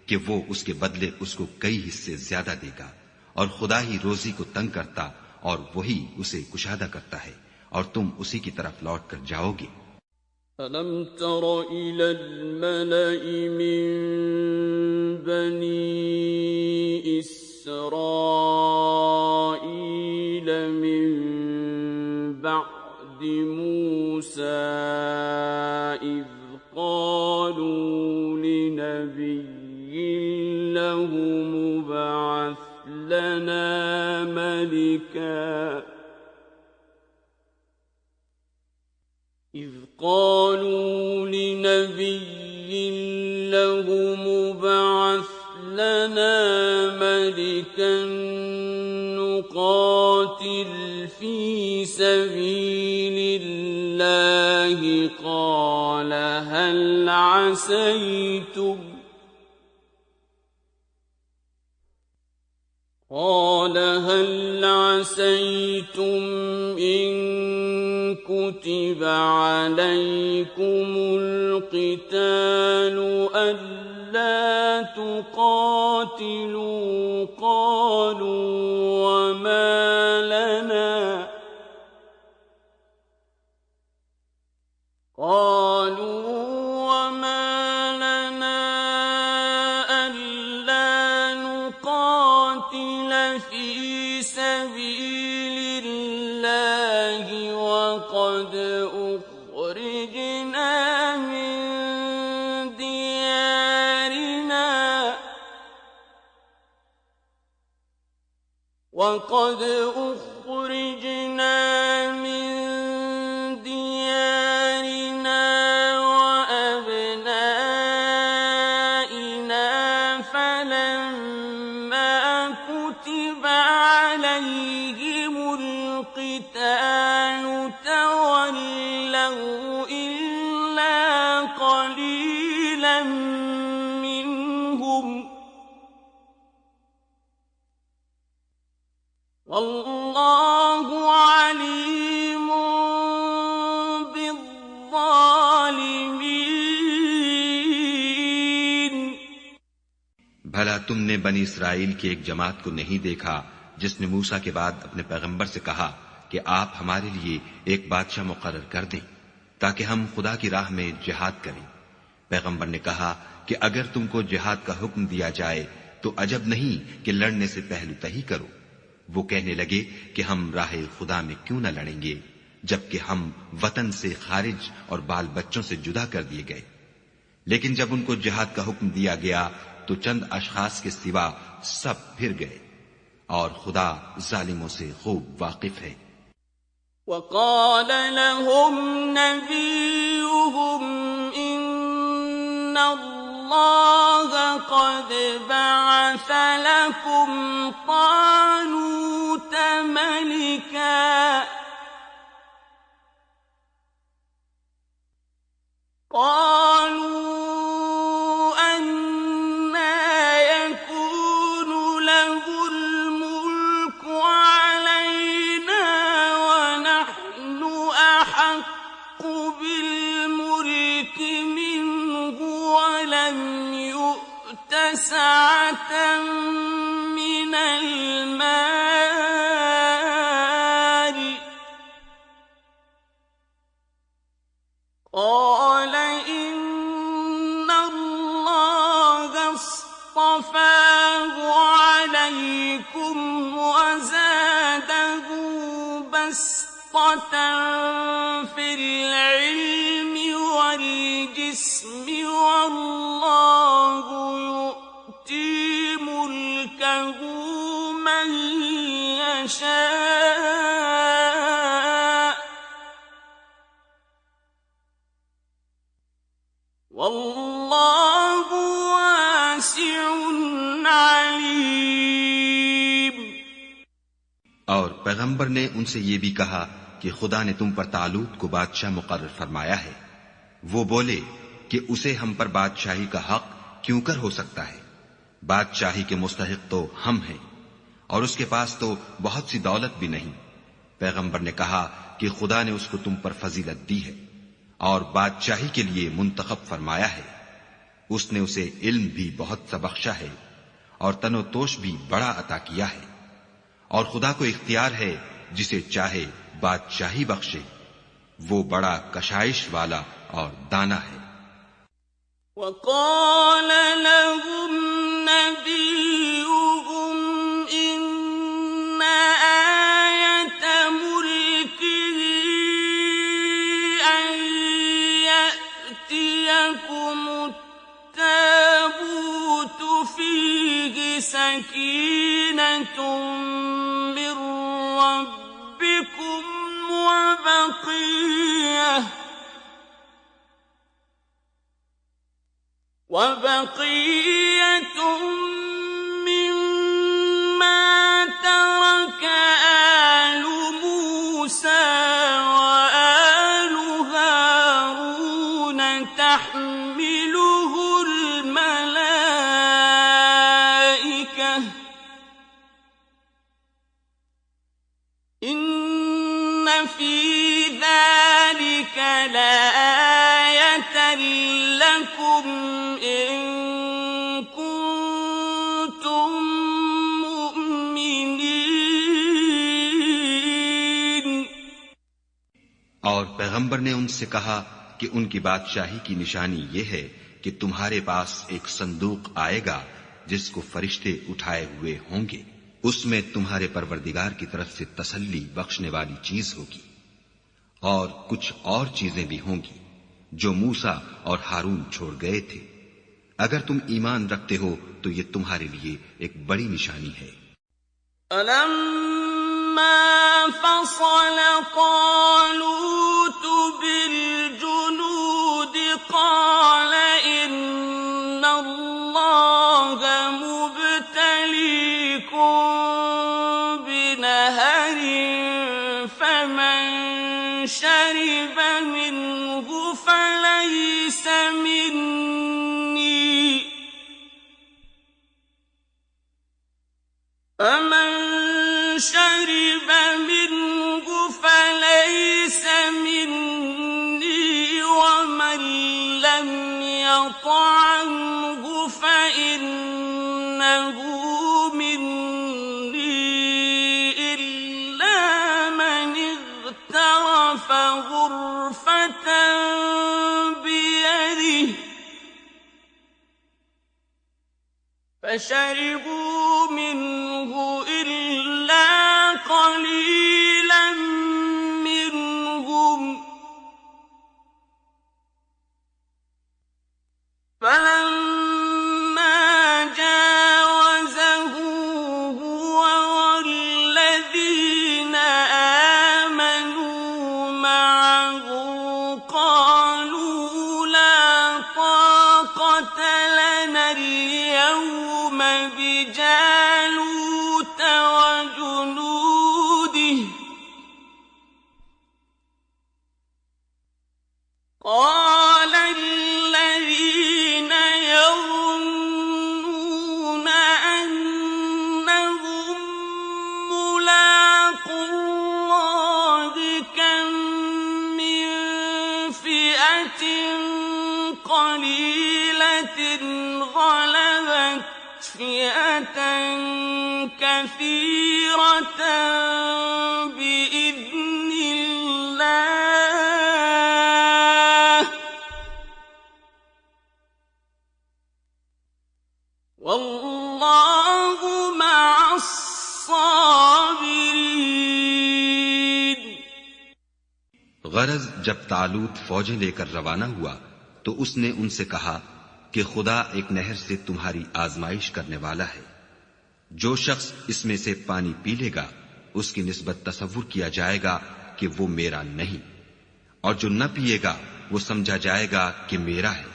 कि वो उसके बदले उसको कई हिस्से ज्यादा देगा, और खुदा ही रोजी को तंग करता और वही उसे कुशादा करता है, और तुम उसी की तरफ लौट कर जाओगे।
अलम तर इलल मलइ मिन बनी इस्राईल मिन बअद मूसा इज़ قالوا لنبي له مبعث لنا ملكا إذ قالوا لنبي له مبعث لنا ملكا نقاتل في سبيل الله قال هل عسيتم إن كتب عليكم القتال ألا تقاتلوا قالوا وما لنا ألا نقاتل في سبيل الله وقد أخرجنا من ديارنا وأبنائنا فلما كتب عليهم القتال تولوا إلا قليلا منهم والله عليم بالظالمين.
भला तुमने बनी इसराइल की एक जमात को नहीं देखा जिसने मूसा के बाद अपने पैगंबर से कहा कि आप हमारे लिए एक बादशाह मुकर्रर कर दें ताकि हम खुदा की राह में जिहाद करें। पैगंबर ने कहा कि अगर तुमको जिहाद का हुक्म दिया जाए तो अजब नहीं कि लड़ने से पहलू तही करो। वो कहने लगे कि हम राह खुदा में क्यों न लड़ेंगे जबकि हम वतन से खारिज और बाल बच्चों से जुदा कर दिए गए। लेकिन जब उनको जिहाद का हुक्म दिया गया तो चंद अशखास के सिवा सब फिर गए और खुदा जालिमों से खूब वाकिफ है।
वक़ाल लहुम नबियुहुम इन्नल्लाह क़द बअस लकुम तालूत मलिका قالوا أنى يكون له الملك علينا ونحن أحق بالملك منه ولم يؤت سعة من المال قال إن الله اصطفاه عليكم وزاده بسطة في العلم والجسم والله يؤتي ملكه من يشاء والله واسع عليم।
और पैगंबर ने उनसे ये भी कहा कि खुदा ने तुम पर तालूत को बादशाह मुकर्रर फरमाया है। वो बोले कि उसे हम पर बादशाही का हक क्यों कर हो सकता है। बादशाही के मुस्तहिक तो हम हैं और उसके पास तो बहुत सी दौलत भी नहीं। पैगंबर ने कहा कि खुदा ने उसको तुम पर फजीलत दी है और बादशाही के लिए मुंतखब फरमाया है। उसने उसे इल्म भी बहुत सा बख्शा है और तनोतोष भी बड़ा अता किया है और खुदा को इख्तियार है जिसे चाहे बादशाही बख्शे। वो बड़ा कशाइश वाला और दाना है।
وقال لهم نبيهم إن آية ملكه أن يأتيكم سكينة من ربكم وبقية مما ترك آل موسى وآل هارون تحمله الملائكة إن في ذلك لآية لكم إن كنتم مؤمنين.
और पैगंबर ने उनसे कहा कि उनकी बादशाही की निशानी ये है कि तुम्हारे पास एक संदूक आएगा जिसको फरिश्ते उठाए हुए होंगे। उसमें तुम्हारे परवरदिगार की तरफ से तसल्ली बख्शने वाली चीज होगी और कुछ और चीजें भी होंगी जो मूसा और हारून छोड़ गए थे। अगर तुम ईमान रखते हो तो ये तुम्हारे लिए एक बड़ी निशानी है।
فلما فصل طالوت بالجنود قال إن الله مبتليكم بنهر فمن شرب منه فليس مني ومن لم يطعمه فإنه مني إلا من اغترف غرفة بيده فشربوا منه إلا قليلا منهم فلما جاوزه هو والذين آمنوا معه قالوا لا طاقة لنا اليوم بجالوت وجنوده قال الذين يظنون أنهم ملاقو الله كم من فئة قليلة غلبت فئة كثيرة بإذن الله والله مع الصابرين.
गरज जब तालूत फौजें लेकर रवाना हुआ तो उसने उनसे कहा कि खुदा एक नहर से तुम्हारी आजमाइश करने वाला है। जो शख्स इसमें से पानी पी लेगा उसकी निस्बत तसव्वुर किया जाएगा कि वो मेरा नहीं, और जो न पिएगा वो समझा जाएगा कि मेरा है।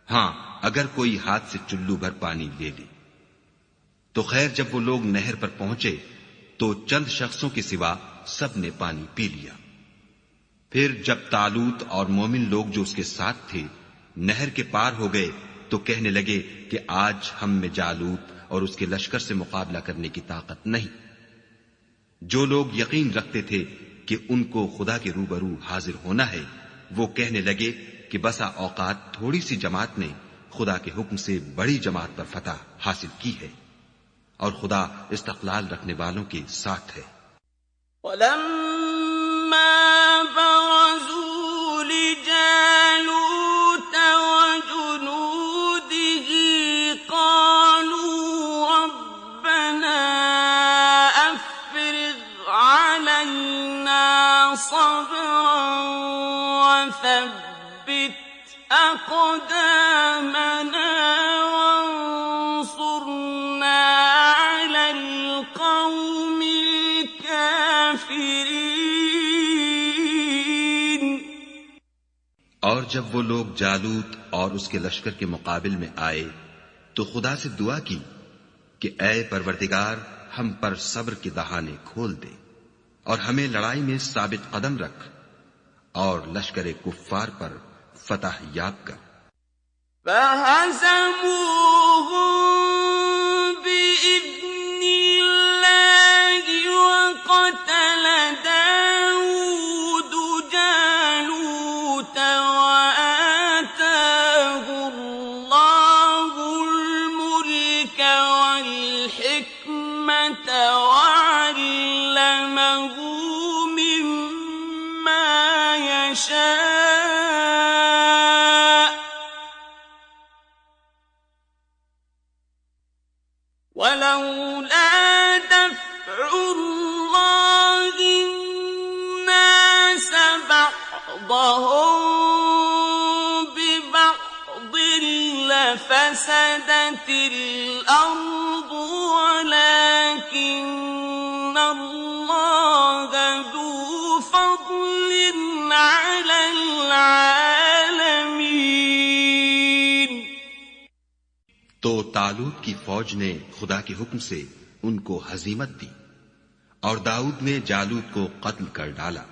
हां, अगर कोई हाथ से चुल्लू भर पानी ले ले। तो खैर, जब वो लोग नहर पर पहुंचे तो चंद शख्सों के सिवा सब ने पानी पी लिया। फिर जब तालूत और मोमिन लोग जो उसके साथ थे नहर के पार हो गए तो कहने लगे कि आज हम में जालूत और उसके लश्कर से मुकाबला करने की ताकत नहीं। जो लोग यकीन रखते थे कि उनको खुदा के रूबरू हाजिर होना है वो कहने लगे कि बसा औकात थोड़ी सी जमात ने खुदा के हुक्म से बड़ी जमात पर फतह हासिल की है और खुदा इस्तक़लाल रखने वालों के साथ है।
وثبت أقدامنا وانصرنا
और जब वो लोग जालूत और उसके लश्कर के मुकाबिल में आए तो खुदा से दुआ की कि ऐ परवरदिगार, हम पर सब्र के दहाने खोल दे और हमें लड़ाई में साबित कदम रख और लश्कर कुफ्फार पर फतह याब कर।
فسدت الأرض ولكن الله ذو فضل على العالمين।
तो तालूत की फौज ने खुदा के हुक्म से उनको हजीमत दी और दाऊद ने जालूत को कत्ल कर डाला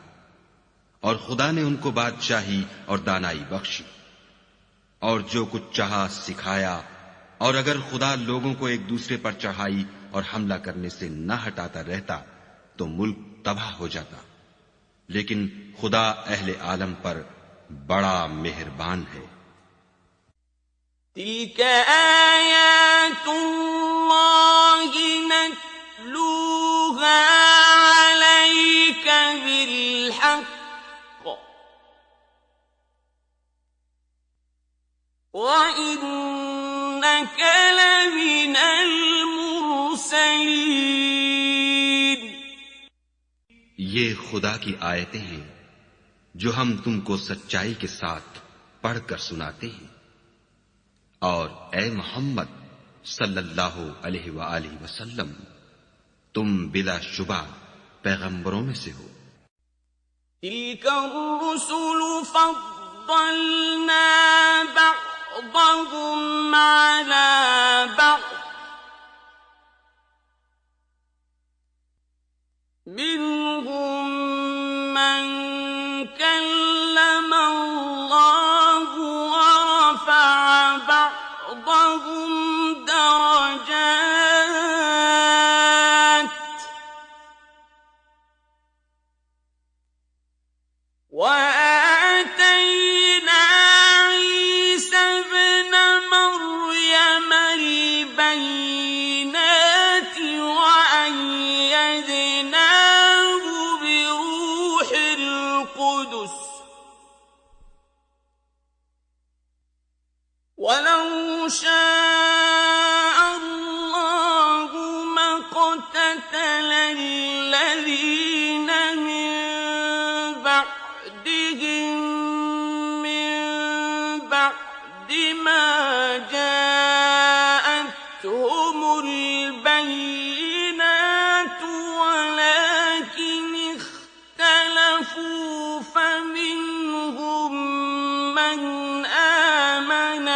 और खुदा ने उनको बादशाही और दानाई बख्शी और जो कुछ चाहा सिखाया। और अगर खुदा लोगों को एक दूसरे पर चढ़ाई और हमला करने से न हटाता रहता तो मुल्क तबाह हो जाता, लेकिन खुदा अहले आलम पर बड़ा मेहरबान है।
तिल्क आयातुल्लाहि नत्लूहा अलैका बिलहक़ وَإِنَّكَ لَمِنَ الْمُرْسَلِينَ।
ये खुदा की आयतें हैं जो हम तुमको सच्चाई के साथ पढ़कर सुनाते हैं। और ए मोहम्मद सल्लल्लाहु अलैहि वसल्लम, तुम बिलाशुबा पैगंबरों में से हो।
तिल्क अर्रुसुलु फद्दलना بعضهم على بعض منهم من كلم الله ورفع بعضهم درجات ولو شاء الله ما اقتتل الذين من بعدهم من بعد ما جاءتهم البينات ولكن اختلفوا فمنهم من آمن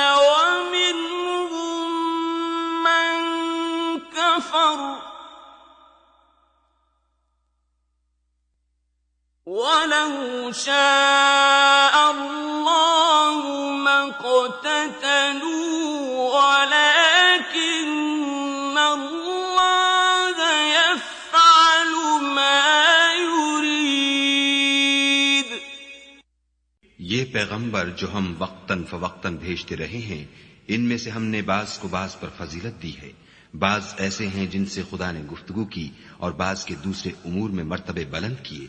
ولو شاء الله ما اقتتلوا ولكن الله يفعل ما يريد।
ये पैगंबर जो हम वक्तन फवक्तन भेजते रहे हैं, इनमें से हमने बाज को बाज पर फजीलत दी है। बाज ऐसे हैं जिनसे खुदा ने गुफ्तगू की और बाज के दूसरे उमूर में मर्तबे बुलंद किए।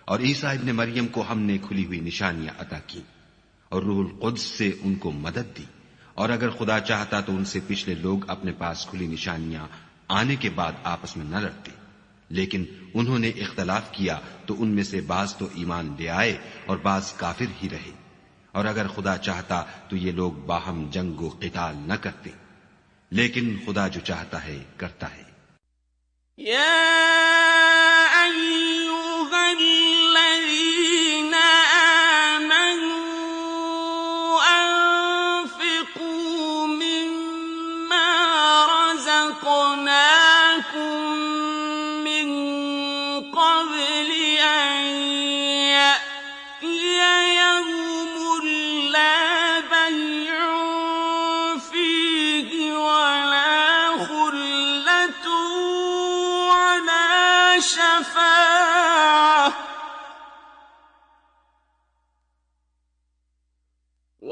और ईसा इब्ने मरियम को हमने खुली हुई निशानियां अता की और रूहुल कुद्स से उनको मदद दी। और अगर खुदा चाहता तो उनसे पिछले लोग अपने पास खुली निशानियां आने के बाद आपस में न लड़ते, लेकिन उन्होंने इख्तलाफ किया तो उनमें से बाज तो ईमान ले आए और बाज काफिर ही रहे। और अगर खुदा चाहता तो ये लोग बाहम जंग व क़िताल न करते, लेकिन खुदा जो चाहता है करता है।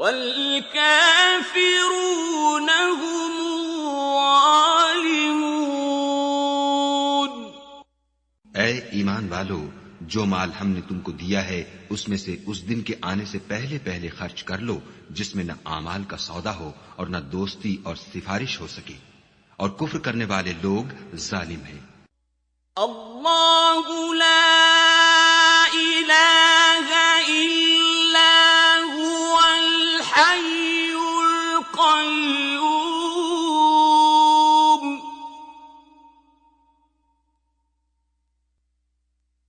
والكافرون هم الظالمون.
ऐ ईमान वालो, जो माल हमने तुमको दिया है उसमें से उस दिन के आने से पहले पहले खर्च कर लो, जिसमें न आमाल का सौदा हो और न दोस्ती और सिफारिश हो सके, और कुफ्र करने वाले लोग जालिम हैं।
अल्लाहु ला इलाहा इल्ला हुवल हय्युल क़य्यूम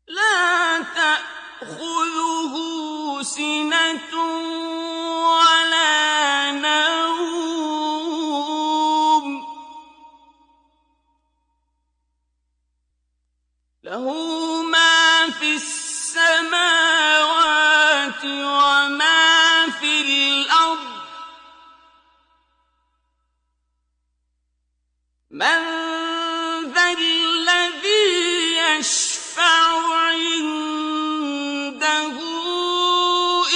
ला तअख़ुज़ुहु सिनतुन वला नौम लहू मा फिस्समावाति वमा फिल अर्द मन ज़ल्लज़ी यशफ़अु इंदहु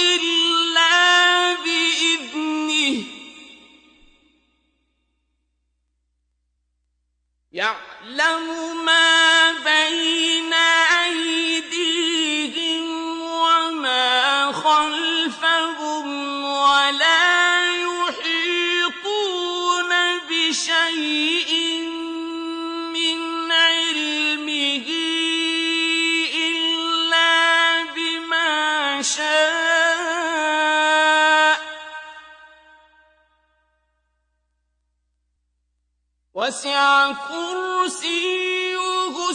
इल्ला बिइज़निहि यअलमु मा बैन अयदीहिम वमा खल्फहुम वला युहीतून बिशैइन मिन इल्मिहि इल्ला बिमा शाअ वसि'a कुर्सियुहु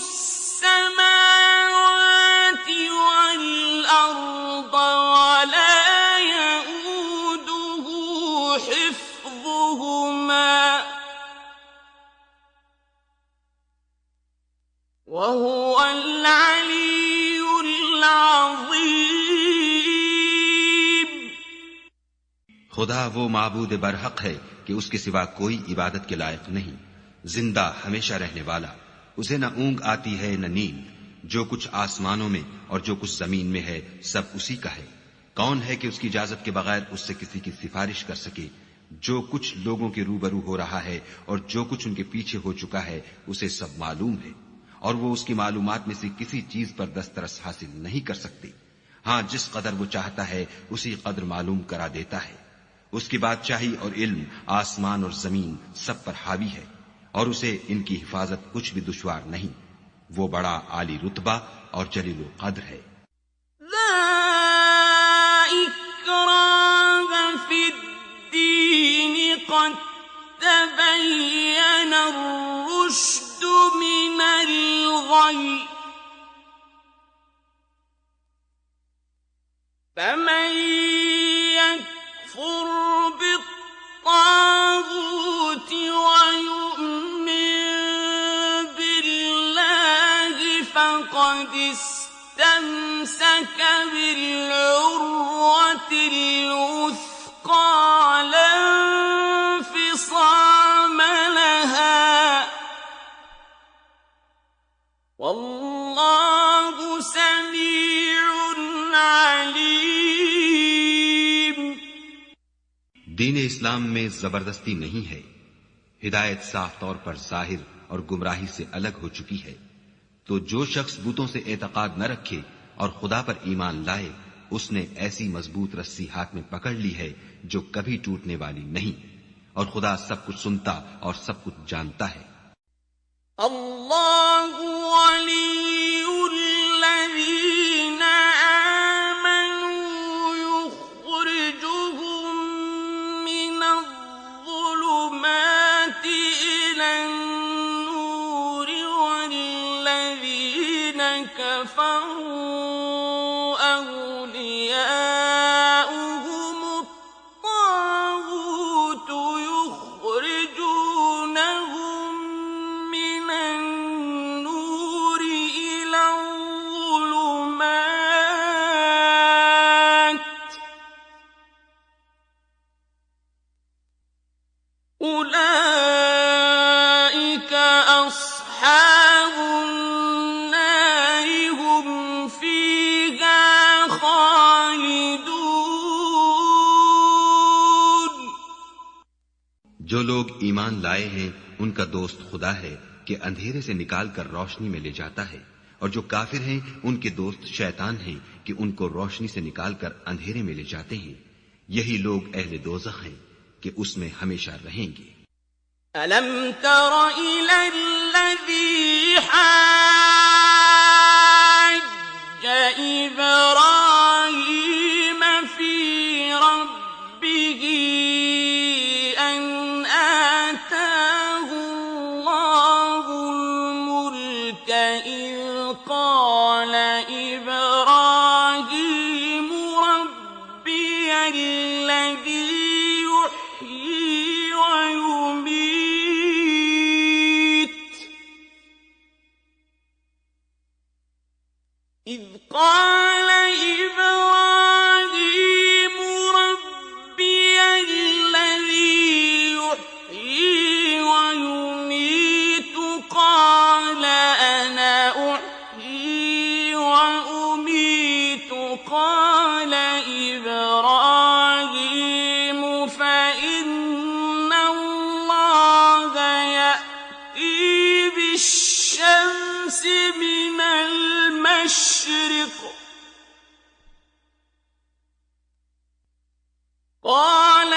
السماوات والأرض ولا يئوده حفظهما وهو العلي العظيم.
खुदा वो माबूद बरहक है कि उसके सिवा कोई इबादत के लायक नहीं, जिंदा हमेशा रहने वाला, उसे न ऊंग आती है न नींद। जो कुछ आसमानों में और जो कुछ जमीन में है सब उसी का है। कौन है कि उसकी इजाजत के बगैर उससे किसी की सिफारिश कर सके? जो कुछ लोगों के रूबरू हो रहा है और जो कुछ उनके पीछे हो चुका है उसे सब मालूम है, और वो उसकी मालूमात में से किसी चीज पर दस्तरस हासिल नहीं कर सकती। हाँ, जिस कदर वो चाहता है उसी कदर मालूम करा देता है। उसकी बादशाही और इल्म आसमान और जमीन सब पर हावी है, और उसे इनकी हिफाजत कुछ भी दुश्वार नहीं। वो बड़ा आली रुतबा और जलील कद्र है।
ला इक्राह फिद्दीन क़द तबय्यन अर्रुश्द मिनल गय फमन यकफुर बित्तागूत فقد استمسك بالعروة الوثقى لا انفصام لها والله سميع عليم.
दीन इस्लाम में जबरदस्ती नहीं है। हिदायत साफ तौर पर जाहिर और गुमराही से अलग हो चुकी है। तो जो शख्स बुतों से एतकाद न रखे और खुदा पर ईमान लाए, उसने ऐसी मजबूत रस्सी हाथ में पकड़ ली है जो कभी टूटने वाली नहीं, और खुदा सब कुछ सुनता और सब कुछ जानता है।
अल्लाहु वलियुल्लज़ीना आमनू युख़रिजुहुम मिनज़्ज़ुलुमाति इलन-नूरि वल्लज़ीना कफ़रू अव्लियाउहुमुत-ताग़ूत युख़रिजूनहुम मिनन-नूरि
जो लोग ईमान लाए हैं उनका दोस्त खुदा है कि अंधेरे से निकालकर रोशनी में ले जाता है, और जो काफिर हैं उनके दोस्त शैतान हैं कि उनको रोशनी से निकालकर अंधेरे में ले जाते हैं। यही लोग अहले दोज़ख हैं कि उसमें हमेशा रहेंगे।
अलम तर इलल्लज़ी हज्ज इब्राहीम फी रब्बिही अन आताहु अल्लाहुल मुल्क इज़ क़ाल इब्राहीम रब्बियल्लज़ी قال إبراهيم ربي الذي يحيي ويميت قال أنا أحيي وأميت قال إبراهيم فإن الله يأتي بالشمس من المشرق قال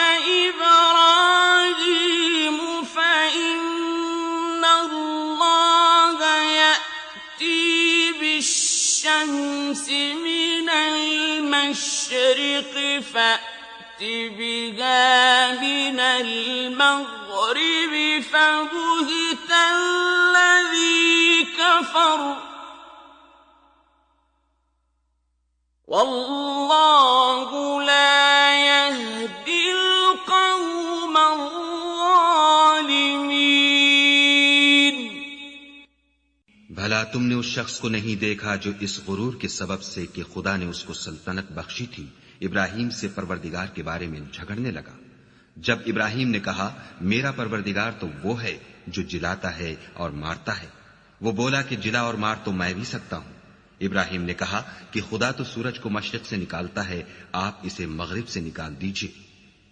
إبراهيم فإن الله يأتي بالشمس من المشرق فأت بها من المغرب فبهت الذي كفر والله لا يهدي القوم الظالمين।
भला तुमने उस शख्स को नहीं देखा जो इस गुरूर के सबब से कि खुदा ने उसको सल्तनत बख्शी थी, इब्राहिम से परवरदिगार के बारे में झगड़ने लगा। जब इब्राहिम ने कहा मेरा परवरदिगार तो वो है जो जिलाता है और मारता है, वो बोला कि जिला और मार तो मैं भी सकता हूं। इब्राहिम ने कहा कि खुदा तो सूरज को मशरिक से निकालता है, आप इसे मगरिब से निकाल दीजिए।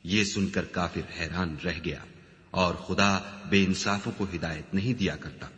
ये सुनकर काफिर हैरान रह गया, और खुदा बेइंसाफों को हिदायत नहीं दिया करता।